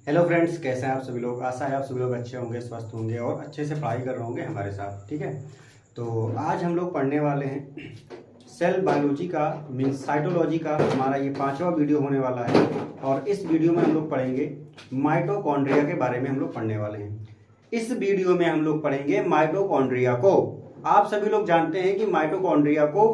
Hello friends, कैसे हैं आप सभी लोग। आशा है आप सभी लोग अच्छे होंगे, स्वस्थ होंगे और अच्छे से पढ़ाई कर रहे होंगे हमारे साथ। ठीक है, तो आज हम लोग पढ़ने वाले हैं सेल बायोलॉजी का, मीन्स साइटोलॉजी का। हमारा ये 5वां वीडियो होने वाला है और इस वीडियो में हम लोग पढ़ेंगे माइटोकॉन्ड्रिया के बारे में। हम लोग पढ़ने वाले हैं इस वीडियो में हम लोग पढ़ेंगे माइटोकॉन्ड्रिया को। आप सभी लोग जानते हैं कि माइटोकॉन्ड्रिया को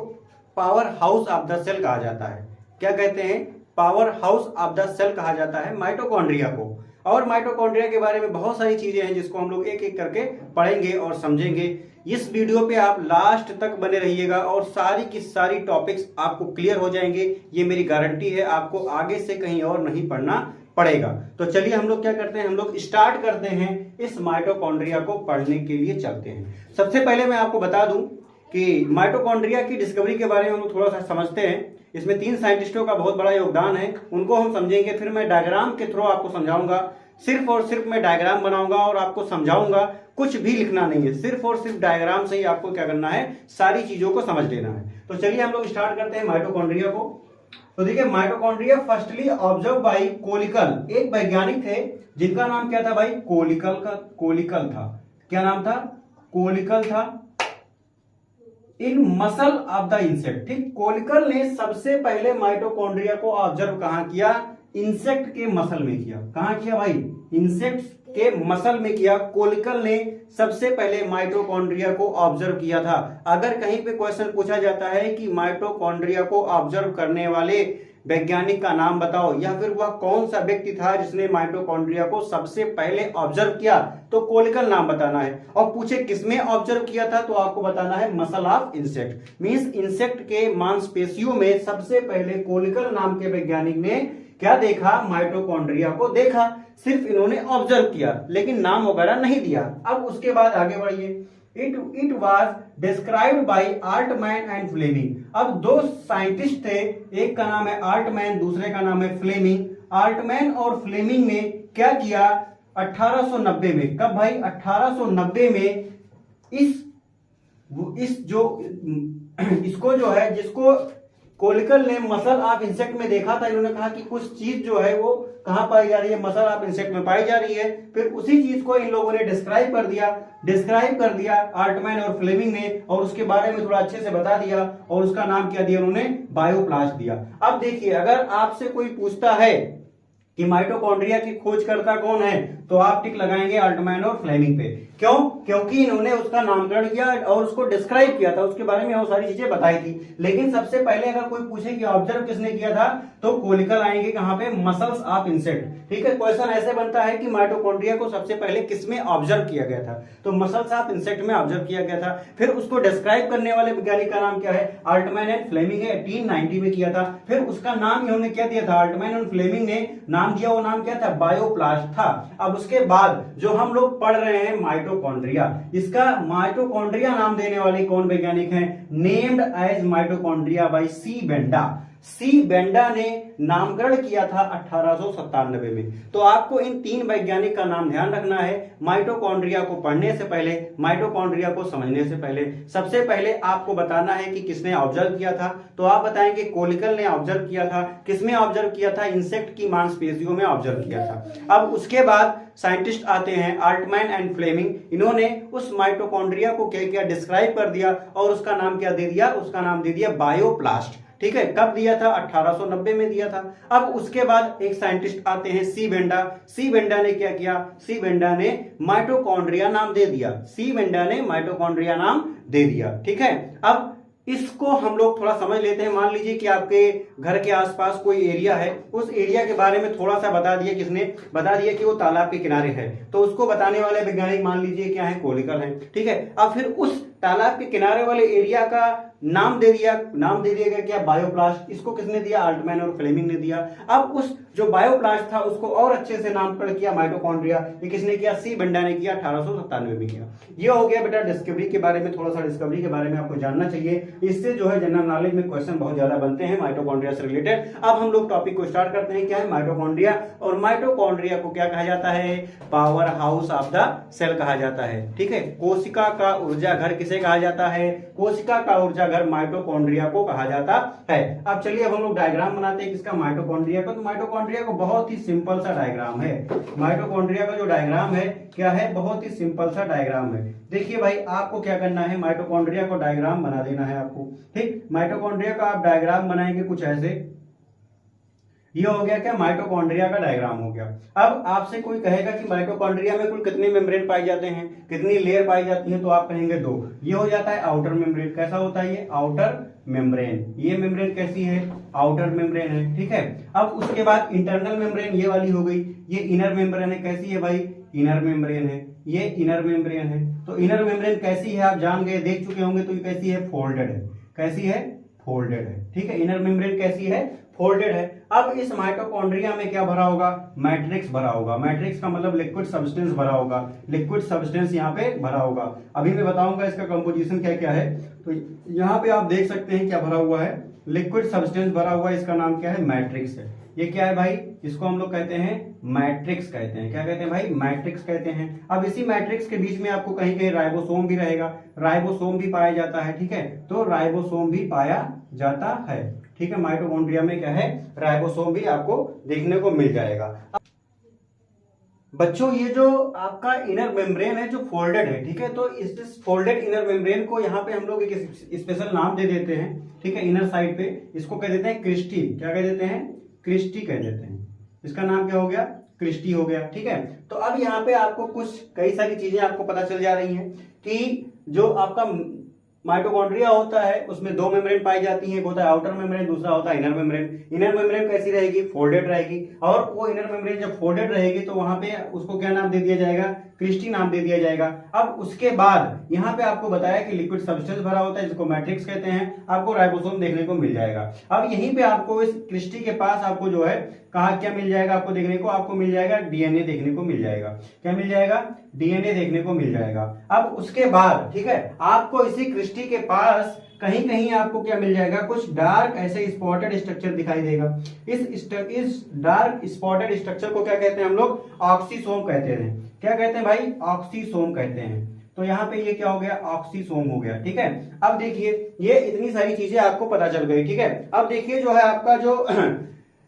power house of the cell कहा जाता है। क्या कहते हैं? Power house of the cell कहा जाता है माइटोकॉन्ड्रिया को। और माइटोकॉन्ड्रिया के बारे में बहुत सारी चीजें हैं जिसको हम लोग एक एक करके पढ़ेंगे और समझेंगे। इस वीडियो पे आप लास्ट तक बने रहिएगा और सारी की सारी टॉपिक्स आपको क्लियर हो जाएंगे। ये मेरी गारंटी है, आपको आगे से कहीं और नहीं पढ़ना पड़ेगा। तो चलिए हम लोग क्या करते हैं, हम लोग स्टार्ट करते हैं इस माइटोकॉन्ड्रिया को पढ़ने के लिए चलते हैं। सबसे पहले मैं आपको बता दूं कि माइटोकॉन्ड्रिया की डिस्कवरी के बारे में हम लोग थोड़ा सा समझते हैं। इसमें 3 साइंटिस्टों का बहुत बड़ा योगदान है, उनको हम समझेंगे। फिर मैं डायग्राम के थ्रू आपको समझाऊंगा। सिर्फ और सिर्फ मैं डायग्राम बनाऊंगा और आपको समझाऊंगा। कुछ भी लिखना नहीं है, सिर्फ और सिर्फ डायग्राम से ही आपको क्या करना है, सारी चीजों को समझ लेना है। तो चलिए हम लोग स्टार्ट करते हैं माइटोकॉन्ड्रिया को। तो देखिए, माइटोकॉन्ड्रिया फर्स्टली ऑब्जर्व बाय कोलिकल। एक वैज्ञानिक थे जिनका नाम क्या था भाई? कोलिकल था। क्या नाम था? कोलिकल था। इन मसल ऑफ द इंसेक्ट। ठीक, कोलिकल ने सबसे पहले माइटोकॉन्ड्रिया को ऑब्जर्व कहां किया? इंसेक्ट के मसल में किया। कहां किया भाई? इंसेक्ट के मसल में किया। कोलिकल ने सबसे पहले माइटोकॉन्ड्रिया को ऑब्जर्व किया था। अगर कहीं पे क्वेश्चन पूछा जाता है कि माइटोकॉन्ड्रिया को ऑब्जर्व करने वाले वैज्ञानिक का नाम बताओ, या फिर वह कौन सा व्यक्ति था जिसने माइटोकॉन्ड्रिया को सबसे पहले ऑब्जर्व किया, तो कोलिकल नाम बताना है। और पूछे किसमें ऑब्जर्व किया था, तो आपको बताना है muscle of insect. Means insect के मांसपेशियों में सबसे पहले कोलिकल नाम के वैज्ञानिक ने क्या देखा? माइटोकॉन्ड्रिया को देखा। सिर्फ इन्होंने ऑब्जर्व किया, लेकिन नाम वगैरह नहीं दिया। अब उसके बाद आगे बढ़िए। It was described by Altman and Fleming. अब 2 साइंटिस्ट थे, एक का नाम है आल्टमैन, दूसरे का नाम है फ्लेमिंग। आल्टमैन और फ्लेमिंग ने क्या किया? 1890 में। कब भाई? 1890 में इसको जो है, जिसको कोलिकल ने मसल ऑफ इंसेक्ट में देखा था, इन्होंने कहा कि कुछ चीज जो है वो कहां पाई जा रही है? मसल ऑफ इंसेक्ट में पाई जा रही है। फिर उसी चीज को इन लोगों ने डिस्क्राइब कर दिया आल्टमैन और फ्लेमिंग ने, और उसके बारे में थोड़ा अच्छे से बता दिया। और उसका नाम क्या दिया उन्होंने? बायोप्लास्ट दिया। अब देखिए, अगर आपसे कोई पूछता है कि माइटोकॉन्ड्रिया की खोजकर्ता कौन है, तो आप टिक लगाएंगे आल्टमैन और फ्लेमिंग पे। क्यों? क्योंकि इन्होंने उसका नामकरण किया और उसको डिस्क्राइब किया था, उसके बारे में बहुत सारी चीजें बताई थी। लेकिन सबसे पहले अगर कोई पूछे कि ऑब्जर्व किसने किया था, तो कोलिकल आएंगे। कहां पे? Muscles of insect. ठीक है, क्वेश्चन ऐसे बनता है कि माइटोकॉन्ड्रिया को सबसे पहले किसमें ऑब्जर्व किया गया था, तो मसल्स ऑफ इंसेक्ट में ऑब्जर्व किया गया था। फिर उसको डिस्क्राइब करने वाले वैज्ञानिक का नाम क्या है? आल्टमैन एंड फ्लेमिंग है, 1890 में किया था। फिर उसका नाम इन्होंने क्या दिया था? आल्टमैन एंड फ्लेमिंग ने नाम दिया, वो नाम क्या था? बायोप्लास्ट था। अब उसके बाद जो हम लोग पढ़ रहे हैं माइटोकॉन्ड्रिया, इसका माइटोकॉन्ड्रिया नाम देने वाले कौन वैज्ञानिक हैं? नेम्ड एज माइटोकॉन्ड्रिया बाय सी बेंडा। सी बेंडा ने नामकरण किया था 1897 में। तो आपको इन 3 वैज्ञानिक का नाम ध्यान रखना है माइटोकॉन्ड्रिया को पढ़ने से पहले, माइटोकॉन्ड्रिया को समझने से पहले। सबसे पहले आपको बताना है कि किसने ऑब्जर्व किया था, तो आप बताएंगे कोलिकल ने ऑब्जर्व किया था। किसमें ऑब्जर्व किया था? इंसेक्ट की मांसपेशियों में ऑब्जर्व किया था। अब उसके बाद साइंटिस्ट आते हैं आल्टमैन एंड फ्लेमिंग। इन्होंने उस माइटोकॉन्ड्रिया को क्या किया? डिस्क्राइब कर दिया और उसका नाम क्या दे दिया? उसका नाम दे दिया बायोप्लास्ट। ठीक है, कब दिया था? 1890 में दिया था। अब उसके बाद एक साइंटिस्ट आते हैं सी बेंडा। सी बेंडा ने क्या किया? सी बेंडा ने माइटोकॉन्ड्रिया नाम दे दिया। सी बेंडा ने माइटोकॉन्ड्रिया नाम दे दिया। ठीक है, अब इसको हम लोग थोड़ा समझ लेते हैं। मान लीजिए कि आपके घर के आसपास कोई एरिया है, उस एरिया के बारे में थोड़ा सा बता दिया। किसने बता दिया? कि वो तालाब के किनारे है, तो उसको बताने वाले वैज्ञानिक मान लीजिए क्या है? कोलिकल है। ठीक है, अब फिर उस तालाब के किनारे वाले एरिया का नाम दे दिया गया क्या? बायोप्लास्ट। इसको किसने दिया? आल्टमैन और फ्लेमिंग ने दिया। अब उस जो बायोप्लास्ट था उसको और अच्छे से नामकरण किया माइटोकॉन्ड्रिया। ये किसने किया? सी बेंडा ने किया, 1897 में किया। ये हो गया बेटा डिस्कवरी के बारे में। थोड़ा सा डिस्कवरी के बारे में आपको जानना चाहिए, इससे जो है जनरल नॉलेज में क्वेश्चन बहुत ज्यादा बनते हैं माइटोकॉन्ड्रिया से रिलेटेड। अब हम लोग टॉपिक को स्टार्ट करते हैं। क्या है माइटोकॉन्ड्रिया? और माइटोकॉन्ड्रिया को क्या कहा जाता है? Power house of the cell कहा जाता है। ठीक है, कोशिका का ऊर्जा घर किसे किसे कहा जाता है? कोशिका का ऊर्जा घर माइटोकॉन्ड्रिया को कहा जाता है। अब चलिए अब हम लोग डायग्राम बनाते हैं किसका? माइटोकॉन्ड्रिया का। तो माइटोकॉन्ड्रिया का बहुत ही सिंपल सा डायग्राम है। माइटोकॉन्ड्रिया का जो डायग्राम है क्या है? बहुत ही सिंपल सा डायग्राम है। देखिए भाई, आपको क्या करना है, माइटोकॉन्ड्रिया को डायग्राम बना देना है आपको। ठीक, माइटोकॉन्ड्रिया का आप डायग्राम बनाएंगे कुछ ऐसे। ये हो गया क्या? माइटोकॉन्ड्रिया का डायग्राम हो गया। अब आपसे कोई कहेगा कि माइटोकॉन्ड्रिया में कुल कितने मेम्ब्रेन पाए जाते हैं, कितनी लेयर पाई जाती है, तो आप कहेंगे 2। ये हो जाता है आउटर मेम्ब्रेन। कैसा होता है ये? Outer membrane. ये मेम्ब्रेन कैसी है? आउटर मेम्ब्रेन है। ठीक है, अब उसके बाद इंटरनल मेम्ब्रेन ये वाली हो गई, ये इनर मेम्ब्रेन है। कैसी है भाई? इनर मेम्ब्रेन है। ये इनर मेम्ब्रेन है। तो इनर मेम्ब्रेन कैसी है आप जान गए, देख चुके होंगे। तो ये कैसी है? फोल्डेड है। कैसी है? फोल्डेड है। ठीक है, इनर मेम्ब्रेन कैसी है? फोल्डेड है। अब इस माइटोकॉन्ड्रिया में क्या भरा होगा? मैट्रिक्स भरा होगा। मैट्रिक्स का मतलब लिक्विड सब्सटेंस भरा होगा। लिक्विड सब्सटेंस यहाँ पे भरा होगा। अभी मैं बताऊंगा इसका कंपोजिशन क्या क्या है। तो यहाँ पे आप देख सकते हैं क्या भरा हुआ है? लिक्विड सब्सटेंस भरा हुआ है। इसका नाम क्या है? मैट्रिक्स है। ये क्या है भाई? इसको हम लोग कहते हैं मैट्रिक्स कहते हैं। क्या कहते हैं भाई? मैट्रिक्स कहते हैं। अब इसी मैट्रिक्स के बीच में आपको कहीं कहीं राइबोसोम भी रहेगा। राइबोसोम भी पाया जाता है। ठीक है, तो राइबोसोम भी पाया जाता है। ठीक है, माइटोकॉन्ड्रिया में क्या है? राइबोसोम भी आपको देखने को मिल जाएगा। बच्चों, ये जो आपका इनर मेम्ब्रेन है जो फोल्डेड है, ठीक है, तो इस फोल्डेड इनर मेम्ब्रेन को यहाँ पे हम लोग एक स्पेशल नाम दे देते हैं। ठीक है, इनर साइड पे इसको कह देते हैं क्रिस्टी। क्या कह देते हैं? क्रिस्टी कह देते हैं। इसका नाम क्या हो गया? क्रिस्टी हो गया। ठीक है, तो अब यहाँ पे आपको कुछ कई सारी चीजें आपको पता चल जा रही हैं कि जो आपका माइटोकॉन्ड्रिया होता है उसमें 2 मेम्ब्रेन पाई जाती हैं। एक होता है आउटर मेम्ब्रेन, दूसरा होता है इनर मेम्ब्रेन। इनर मेम्ब्रेन कैसी रहेगी? फोल्डेड रहेगी। और वो इनर मेम्ब्रेन जब फोल्डेड रहेगी तो वहां पे उसको क्या नाम दे दिया जाएगा? क्रिस्टी नाम दे दिया जाएगा। अब उसके बाद यहाँ पे आपको बताया कि लिक्विड सब्सटेंस भरा होता है जिसको मैट्रिक्स कहते हैं। आपको राइबोसोम देखने को मिल जाएगा। अब यहीं पे आपको इस क्रिस्टी के पास आपको जो है कहा क्या मिल जाएगा आपको देखने को? आपको मिल जाएगा डीएनए देखने को मिल जाएगा। क्या मिल जाएगा? डीएनए देखने को मिल जाएगा। अब उसके बाद ठीक है, आपको इसी क्रिस्टी के पास कहीं कहीं आपको क्या मिल जाएगा? कुछ डार्क ऐसे स्पॉटेड स्ट्रक्चर दिखाई देगा। इस डार्क स्पॉटेड स्ट्रक्चर को क्या कहते हैं हम लोग? ऑक्सीसोम कहते हैं। क्या कहते हैं भाई? ऑक्सीसोम कहते हैं। तो यहाँ पे ये क्या हो गया? ऑक्सीसोम हो गया। ठीक है, अब देखिए ये इतनी सारी चीजें आपको पता चल गई। ठीक है, अब देखिए जो है आपका जो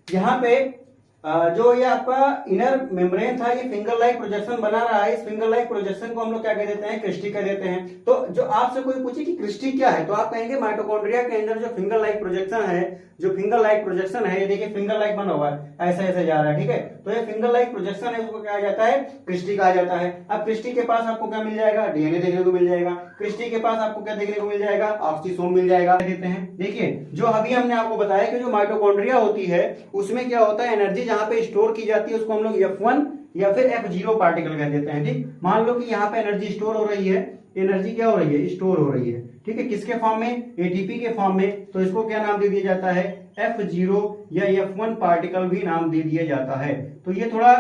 यहाँ पे जो ये आपका इनर मेम्ब्रेन था, ये फिंगर लाइक प्रोजेक्शन बना रहा है। इस फिंगर लाइक प्रोजेक्शन को हम लोग क्या कह देते हैं? क्रिस्टी कह देते हैं। तो जो आपसे कोई पूछे कि क्रिस्टी क्या है, तो आप कहेंगे माइटोकॉन्ड्रिया के अंदर जो फिंगर लाइक प्रोजेक्शन है, जो फिंगर लाइक प्रोजेक्शन है, ये देखिए फिंगर लाइक बना हुआ है, ऐसा ऐसा जा रहा है। ठीक है, तो ये फिंगर लाइक प्रोजेक्शन है, उसको क्या जाता है? क्रिस्टी कहा जाता है। अब क्रिस्टी के पास आपको क्या मिल जाएगा? डीएनए देखने को मिल जाएगा। क्रिस्टी के पास आपको क्या देखने को मिल जाएगा? ऑक्सीसोम मिल जाएगा। देते हैं, देखिए जो अभी हमने आपको बताया कि जो माइटोकॉन्ड्रिया होती है उसमें क्या होता है? एनर्जी जहां पे स्टोर की जाती है उसको हम लोग F1 या फिर F0 पार्टिकल कह देते हैं। ठीक, मान लो कि यहाँ पे एनर्जी स्टोर हो रही है। एनर्जी क्या हो रही है? स्टोर हो रही है। ठीक है, किसके फॉर्म में? एटीपी के फॉर्म में। तो इसको क्या नाम दे दिया जाता है? F0 या F1 पार्टिकल भी नाम दे दिया जाता है। तो ये थोड़ा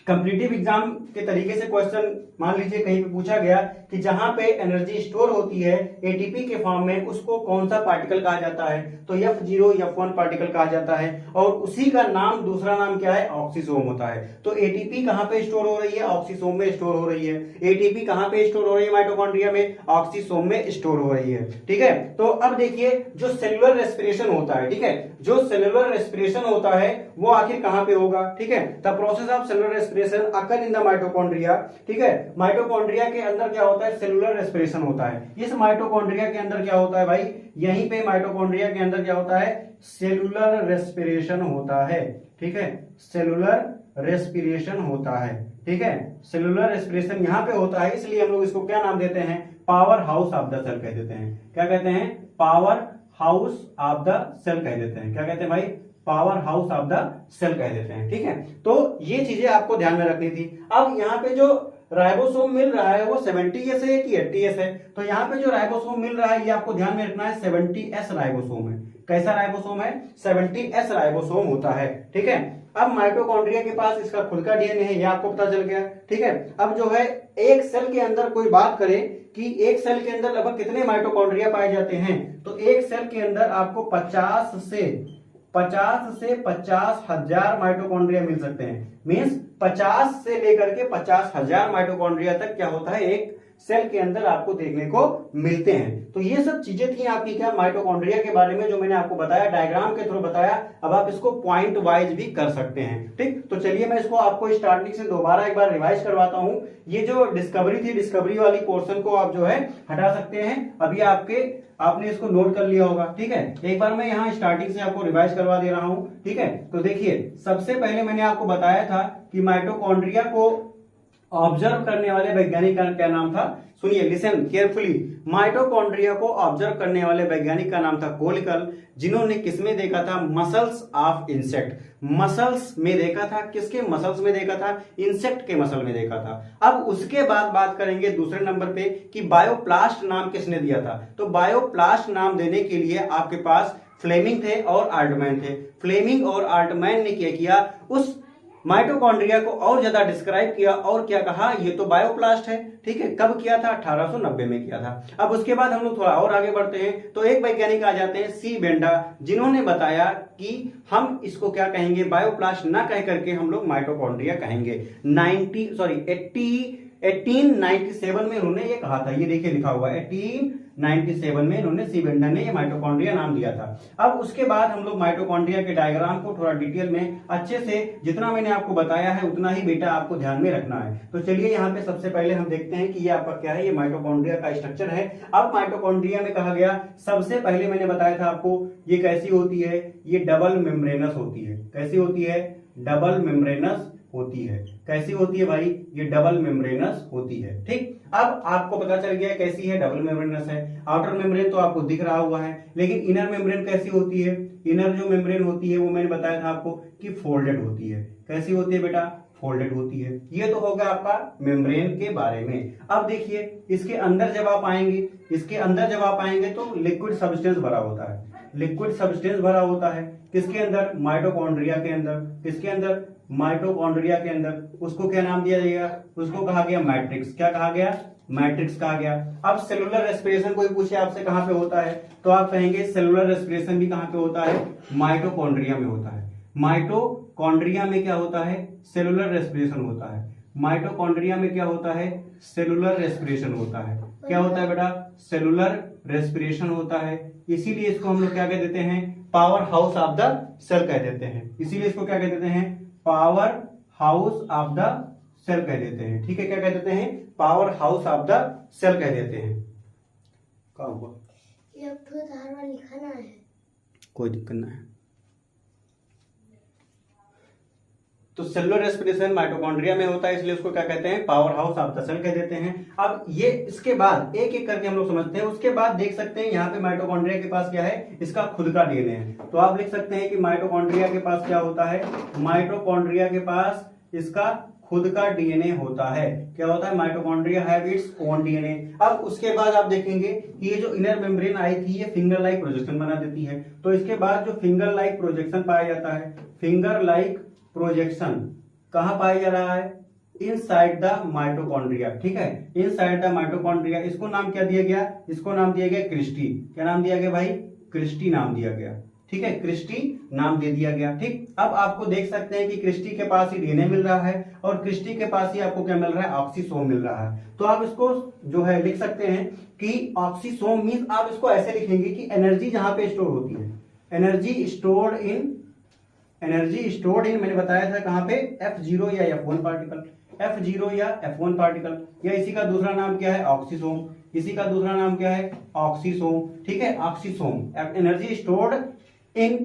कॉम्पिटिटिव एग्जाम के तरीके से क्वेश्चन मान लीजिए कहीं पे पूछा गया कि जहां पे एनर्जी स्टोर होती है एटीपी के फॉर्म में, उसको कौन सा पार्टिकल कहा जाता है? तो F0 F1 पार्टिकल कहा जाता है। और उसी का नाम, दूसरा नाम क्या है? ऑक्सीसोम होता है। तो एटीपी कहां पे स्टोर हो रही है? ऑक्सीसोम में स्टोर हो रही है। एटीपी कहां पे स्टोर हो रही है माइटोकॉन्ड्रिया में? ऑक्सीसोम में स्टोर हो रही है। ठीक है, तो अब देखिए जो सेलुलर रेस्पिरेशन होता है, ठीक है, जो सेलुलर रेस्पिरेशन होता है वो आखिर कहां पे होगा? ठीक है, the process of cellular respiration occur in the mitochondria. ठीक है, माइटोकॉन्ड्रिया के अंदर क्या होता है? सेलुलर रेस्पिरेशन होता है। इस माइटोकॉन्ड्रिया के अंदर क्या होता है भाई? यहीं पे माइटोकॉन्ड्रिया के अंदर क्या होता है? सेलुलर रेस्पिरेशन होता है। ठीक है, सेलुलर रेस्पिरेशन होता है। ठीक है, सेलुलर रेस्पिरेशन यहां पे होता है, इसलिए हम लोग इसको क्या नाम देते हैं? Power house of the cell कह देते हैं। क्या कहते हैं? Power house of the cell कह देते हैं। क्या कहते हैं भाई? Power house of the cell कह देते हैं। ठीक है, तो ये चीजें आपको ध्यान में रखनी थी। अब यहाँ पे जो राइबोसोम मिल रहा है वो 70S है कि 80S है? तो यहाँ पे जो राइबोसोम मिल रहा है ये आपको ध्यान में रखना है, 70S राइबोसोम है। कैसा राइबोसोम है? 70S राइबोसोम होता है। ठीक है, अब माइटोकॉन्ड्रिया के पास इसका खुद का डीएनए है, ये आपको पता चल गया। ठीक है, अब जो है एक सेल के अंदर कोई बात करे कि एक सेल के अंदर लगभग कितने माइटोकॉन्ड्रिया पाए जाते हैं, तो एक सेल के अंदर आपको 50 से 50,000 माइटोकॉन्ड्रिया मिल सकते हैं। मींस 50 से लेकर के 50,000 माइटोकॉन्ड्रिया तक क्या होता है एक सेल के अंदर आपको देखने को मिलते हैं। तो ये सब चीजें थी आपकी क्या माइटोकॉन्ड्रिया के बारे में जो मैंने आपको बताया, डायग्राम के थ्रू बताया। अब आप इसको पॉइंट वाइज भी कर सकते हैं। ठीक, तो चलिए मैं इसको आपको स्टार्टिंग से दोबारा एक बार रिवाइज करवाता हूं। ये जो डिस्कवरी थी, डिस्कवरी वाली पोर्शन को आप जो है हटा सकते हैं। अभी आपने इसको नोट कर लिया होगा। ठीक है, एक बार मैं यहाँ स्टार्टिंग से आपको रिवाइज करवा दे रहा हूं। ठीक है, तो देखिए सबसे पहले मैंने आपको बताया था कि माइटोकॉन्ड्रिया को ऑब्जर्व करने वाले वैज्ञानिक का क्या नाम था। सुनिए, लिसन केयरफुली। माइटोकॉन्ड्रिया को ऑब्जर्व करने वाले वैज्ञानिक का नाम था कोलिकल, जिन्होंने किसमें देखा था, मसल्स ऑफ इंसेक्ट। मसल्स में देखा था, किसके मसल्स में देखा था, इंसेक्ट के मसल में देखा था। अब उसके बाद बात करेंगे दूसरे नंबर पे कि बायोप्लास्ट नाम किसने दिया था। तो बायोप्लास्ट नाम देने के लिए आपके पास फ्लेमिंग थे और आल्टमैन थे। फ्लेमिंग और आल्टमैन ने क्या किया, उस माइटोकॉन्ड्रिया को और ज्यादा डिस्क्राइब किया और क्या कहा, ये तो बायोप्लास्ट है। ठीक है, कब किया था, 1890 में किया था। अब उसके बाद हम लोग थोड़ा और आगे बढ़ते हैं तो एक वैज्ञानिक आ जाते हैं सी बेंडा, जिन्होंने बताया कि हम इसको क्या कहेंगे, बायोप्लास्ट ना कह करके हम लोग माइटोकॉन्ड्रिया कहेंगे। 1897 में उन्होंने ये कहा था। ये देखिए लिखा हुआ है 1897 में इन्होंने सी बेंडा ने ये माइटोकॉन्ड्रिया नाम दिया था। अब उसके बाद हम लोग माइटोकॉन्ड्रिया के डायग्राम को थोड़ा डिटेल में अच्छे से, जितना मैंने आपको बताया है उतना ही बेटा आपको ध्यान में रखना है। तो चलिए यहाँ पे सबसे पहले हम देखते हैं कि ये आपका क्या है, ये माइटोकॉन्ड्रिया का स्ट्रक्चर है। अब माइटोकॉन्ड्रिया में कहा गया, सबसे पहले मैंने बताया था आपको ये कैसी होती है, ये डबल मेम्ब्रेनस होती है। कैसी होती है, डबल मेम्ब्रेनस होती है। कैसी होती है भाई, ये डबल मेम्ब्रेनस होती है। ठीक, अब आपको पता चल गया कैसी है, डबल मेम्ब्रेनस है। आउटर मेम्ब्रेन तो आपको दिख रहा हुआ है, लेकिन इनर मेम्ब्रेन कैसी होती है, इनर जो मेम्ब्रेन होती है वो मैंने बताया था आपको कि फोल्डेड होती है। कैसी होती है बेटा, फोल्डेड होती है। ये तो होगा आपका मेम्ब्रेन के बारे में। अब देखिए इसके अंदर जब आप आएंगे, इसके अंदर जब आप आएंगे तो लिक्विड सब्सटेंस भरा होता है। लिक्विड सब्सटेंस भरा होता है किसके अंदर, माइटोकॉन्ड्रिया के अंदर। किसके अंदर, माइटोकॉन्ड्रिया के अंदर। उसको क्या नाम दिया जाएगा, उसको कहा गया मैट्रिक्स। क्या कहा गया, मैट्रिक्स कहा गया। अब सेलुलर रेस्पिरेशन कोई पूछे आपसे कहां पे होता है, तो आप कहेंगे सेलुलर रेस्पिरेशन भी कहां पे होता है, माइटोकॉन्ड्रिया में होता है। माइटोकॉन्ड्रिया में क्या होता है, सेलुलर रेस्पिरेशन होता है। माइटोकॉन्ड्रिया में क्या होता है, सेलुलर रेस्पिरेशन होता है। क्या होता है बेटा, सेलुलर रेस्पिरेशन होता है। इसीलिए इसको हम लोग क्या कह देते हैं, power house of the cell कह देते हैं। इसीलिए इसको क्या कह देते हैं, power house of the cell कह देते हैं। ठीक है, क्या कह देते हैं, power house of the cell कह देते हैं। क्या हुआ, ये तो धारा लिखाना है, कोई दिक्कत ना है। तो सेलुलर रेस्पिरेशन माइटोकॉन्ड्रिया में होता है, इसलिए उसको क्या कहते हैं, power house of the cell कह देते हैं। अब ये इसके बाद एक एक करके हम लोग समझते हैं। उसके बाद देख सकते हैं यहाँ पे माइटोकॉन्ड्रिया के पास क्या है, इसका खुद का डीएनए है। तो आप लिख सकते हैं कि माइटोकॉन्ड्रिया के पास क्या होता है, माइटोकॉन्ड्रिया के पास इसका खुद का डीएनए होता है। क्या होता है, mitochondria have its own DNA. अब उसके बाद आप देखेंगे कि ये जो इनर मेम्ब्रेन आई थी ये फिंगर लाइक प्रोजेक्शन बना देती है। तो इसके बाद जो फिंगर लाइक प्रोजेक्शन पाया जाता है, फिंगर लाइक प्रोजेक्शन कहां पाया जा रहा है, इनसाइड द माइटोकॉन्ड्रिया। ठीक है, इनसाइड द माइटोकॉन्ड्रिया। इसको नाम क्या दिया गया, इसको नाम दिया गया क्रिस्टी। क्या नाम दिया गया भाई, क्रिस्टी नाम दिया गया। ठीक है, क्रिस्टी नाम दे दिया गया। ठीक, अब आपको देख सकते हैं कि क्रिस्टी के पास ही डीएनए मिल रहा है और क्रिस्टी के पास ही आपको क्या मिल रहा है, ऑक्सीसोम मिल रहा है। तो आप इसको जो है लिख सकते हैं कि ऑक्सीसोम मींस, आप इसको ऐसे लिखेंगे कि एनर्जी जहां पे स्टोर होती है, energy stored in, energy stored in मैंने बताया था कहां पे, F0 या F1 पार्टिकल। F0 या F1 पार्टिकल, या इसी का दूसरा नाम क्या है, ऑक्सीसोम। इसी का दूसरा नाम क्या है, ऑक्सीसोम। ठीक है, ऑक्सीसोम। एनर्जी स्टोर्ड इन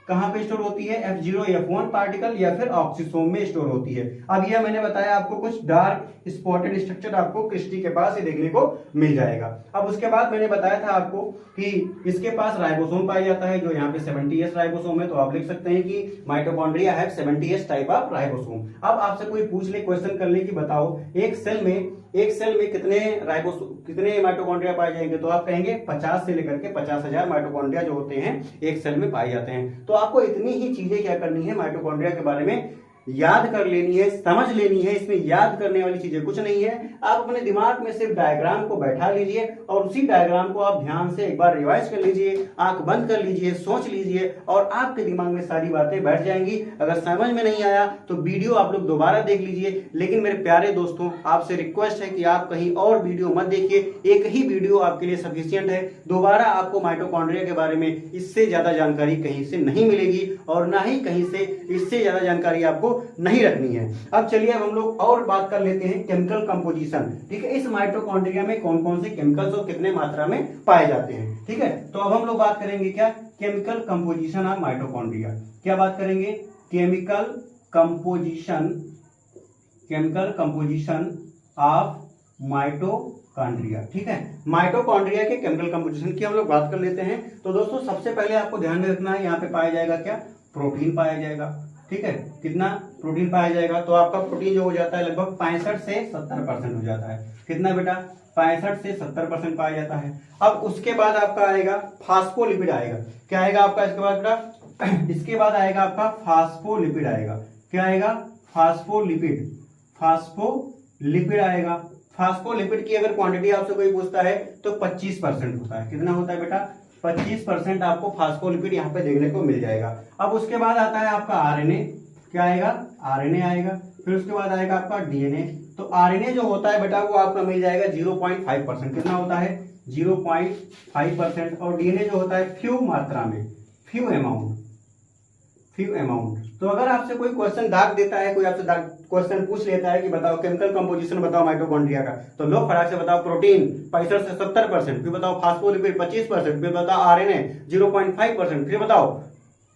कहां पे स्टोर होती है, F0 F1 पार्टिकल या फिर ऑक्सीसोम में स्टोर होती है। अब यह मैंने बताया आपको कुछ डार्क स्पॉटेड स्ट्रक्चर आपको क्रिस्टी के पास ही देखने को मिल जाएगा। अब उसके बाद मैंने बताया था आपको कि इसके पास राइबोसोम पाया जाता है, जो यहाँ पे 70S राइबोसोम है। तो आप लिख सकते हैं कि mitochondria have 70S type of ribosome. अब आपसे कोई पूछ ले, क्वेश्चन कर ले कि बताओ एक सेल में कितने माइटोकॉन्ड्रिया पाए जाएंगे, तो आप कहेंगे 50 से लेकर के 50,000 माइटोकॉन्ड्रिया जो होते हैं एक सेल में पाए जाते हैं। तो आपको इतनी ही चीजें क्या करनी है, माइटोकॉन्ड्रिया के बारे में याद कर लेनी है, समझ लेनी है। इसमें याद करने वाली चीजें कुछ नहीं है। आप अपने दिमाग में सिर्फ डायग्राम को बैठा लीजिए और उसी डायग्राम को आप ध्यान से एक बार रिवाइज कर लीजिए, आंख बंद कर लीजिए, सोच लीजिए और आपके दिमाग में सारी बातें बैठ जाएंगी। अगर समझ में नहीं आया तो वीडियो आप लोग दोबारा देख लीजिए। लेकिन मेरे प्यारे दोस्तों, आपसे रिक्वेस्ट है कि आप कहीं और वीडियो मत देखिए, एक ही वीडियो आपके लिए सफिशिएंट है। दोबारा आपको माइटोकॉन्ड्रिया के बारे में इससे ज्यादा जानकारी कहीं से नहीं मिलेगी और ना ही कहीं से इससे ज्यादा जानकारी आपको नहीं रखनी है। अब चलिए अब हम लोग और बात कर लेते हैं केमिकल कंपोजिशन। ठीक है, इस माइटोकॉन्ड्रिया में कौन कौन से केमिकल्स और कितने मात्रा में पाए जाते हैं। ठीक है, तो अब हम लोग बात करेंगे क्या, केमिकल कंपोजिशन ऑफ माइटोकॉन्ड्रिया। क्या बात करेंगे, केमिकल कंपोजिशन ऑफ माइटोकॉन्ड्रिया। ठीक है, माइटोकॉन्ड्रिया के केमिकल कंपोजिशन की हम लोग बात कर लेते हैं। तो दोस्तों सबसे पहले आपको ध्यान में रखना है, यहाँ पे पाया जाएगा क्या, प्रोटीन पाया जाएगा। ठीक है, कितना प्रोटीन पाया जाएगा, तो आपका प्रोटीन जो हो जाता है लगभग 65 से 70% हो जाता है। कितना बेटा, 65 से 70% पाया जाता है। अब उसके बाद आपका आएगा फास्फोलिपिड आएगा। क्या आएगा आपका इसके बाद बेटा, इसके बाद आएगा आपका फास्फोलिपिड आएगा। क्या आएगा, फास्फोलिपिड आएगा। फास्फोलिपिड की अगर क्वांटिटी आपसे कोई पूछता है तो 25% होता है। कितना होता है बेटा, 25% आपको फास्फोलिपिड यहाँ पे देखने को मिल जाएगा। अब उसके बाद आता है आपका आरएनए। क्या आएगा, आरएनए आएगा। फिर उसके बाद आएगा आपका डीएनए। तो आरएनए जो होता है बेटा वो आपका मिल जाएगा 0.5%। कितना होता है, 0.5%। और डीएनए जो होता है फ्यू मात्रा में, फ्यू अमाउंट। तो अगर आपसे कोई क्वेश्चन दाग देता है, कोई आपसे क्वेश्चन पूछ लेता है कि बताओ केमिकल कंपोजिशन बताओ माइटोकॉन्ड्रिया का, तो लो फटाक से बताओ प्रोटीन 65 से 70%, फिर बताओ फास्फोलिपिड 25%, फिर बताओ आरएनए 0.5%, फिर बताओ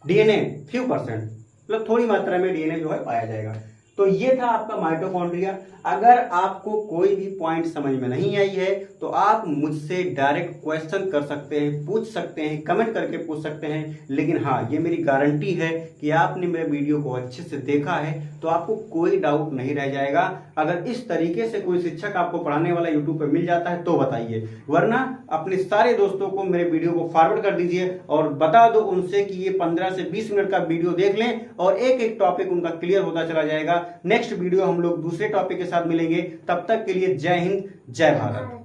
डीएनए फ्यू %। मतलब थोड़ी मात्रा में डीएनए जो है पाया जाएगा। तो ये था आपका माइटोकॉन्ड्रिया। अगर आपको कोई भी पॉइंट समझ में नहीं आई है तो आप मुझसे डायरेक्ट क्वेश्चन कर सकते हैं, पूछ सकते हैं, कमेंट करके पूछ सकते हैं। लेकिन हाँ, ये मेरी गारंटी है कि आपने मेरे वीडियो को अच्छे से देखा है तो आपको कोई डाउट नहीं रह जाएगा। अगर इस तरीके से कोई शिक्षक आपको पढ़ाने वाला यूट्यूब पर मिल जाता है तो बताइए, वरना अपने सारे दोस्तों को मेरे वीडियो को फॉरवर्ड कर दीजिए और बता दो उनसे कि ये 15 से 20 मिनट का वीडियो देख लें और एक एक टॉपिक उनका क्लियर होता चला जाएगा। नेक्स्ट वीडियो हम लोग दूसरे टॉपिक के साथ मिलेंगे। तब तक के लिए जय हिंद, जय भारत।